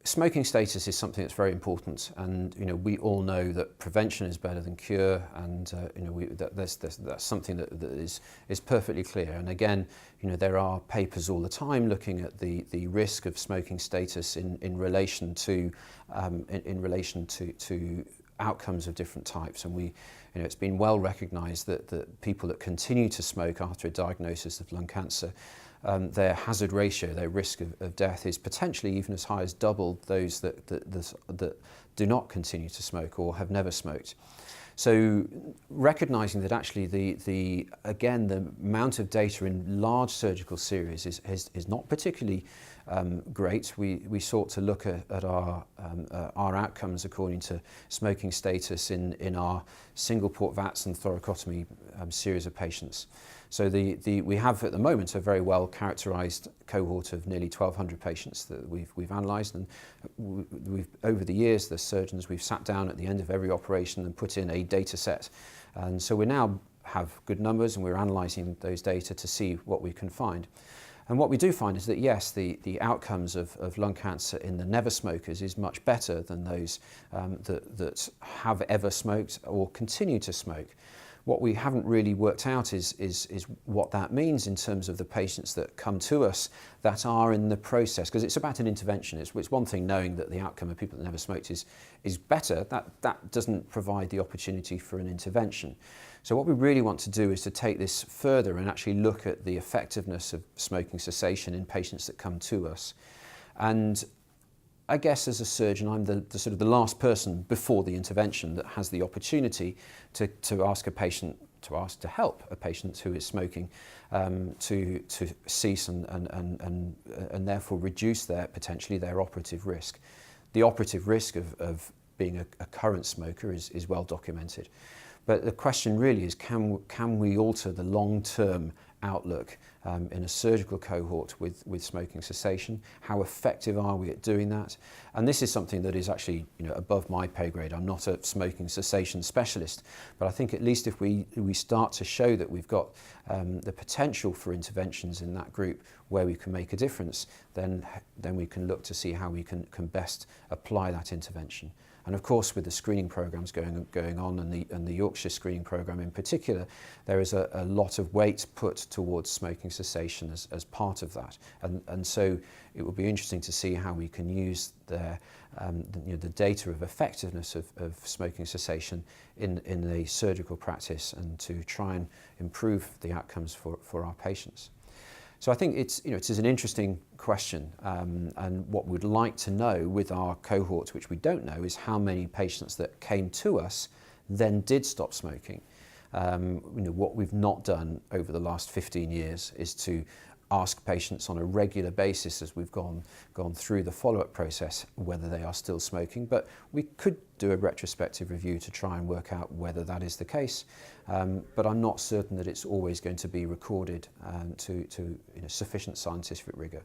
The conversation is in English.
Smoking status is something that's very important, and we all know that prevention is better than cure, and that's something that is perfectly clear. And again, there are papers all the time looking at the risk of smoking status in relation to outcomes of different types, and it's been well recognised that people that continue to smoke after a diagnosis of lung cancer, their hazard ratio, their risk of death is potentially even as high as double those that do not continue to smoke or have never smoked. So recognising that actually the amount of data in large surgical series is not particularly great. We sought to look at our outcomes according to smoking status in our single port VATS and thoracotomy series of patients. So we have at the moment a very well characterised cohort of nearly 1,200 patients that we've analysed, and we've over the years, the surgeons, we've sat down at the end of every operation and put in a data set, and so we now have good numbers and we're analysing those data to see what we can find. And what we do find is that yes, the outcomes of lung cancer in the never smokers is much better than those that have ever smoked or continue to smoke. What we haven't really worked out is what that means in terms of the patients that come to us that are in the process, because it's about an intervention. It's one thing knowing that the outcome of people that never smoked is better. That doesn't provide the opportunity for an intervention. So what we really want to do is to take this further and actually look at the effectiveness of smoking cessation in patients that come to us. And I guess as a surgeon, I'm the sort of the last person before the intervention that has the opportunity to help a patient who is smoking to cease and therefore reduce potentially their operative risk. The operative risk of being a current smoker is well documented. But the question really is, can we alter the long-term outlook in a surgical cohort with smoking cessation? How effective are we at doing that? And this is something that is actually above my pay grade. I'm not a smoking cessation specialist, but I think at least if we start to show that we've got the potential for interventions in that group where we can make a difference, then we can look to see how we can best apply that intervention. And of course, with the screening programs going on, and the Yorkshire screening program in particular, there is a lot of weight put towards smoking cessation as part of that. And so it will be interesting to see how we can use the data of effectiveness of smoking cessation in the surgical practice, and to try and improve the outcomes for our patients. So I think it's an interesting question, and what we'd like to know with our cohort, which we don't know, is how many patients that came to us then did stop smoking. What we've not done over the last 15 years is to ask patients on a regular basis as we've gone through the follow-up process whether they are still smoking, but we could do a retrospective review to try and work out whether that is the case, but I'm not certain that it's always going to be recorded to sufficient scientific rigour.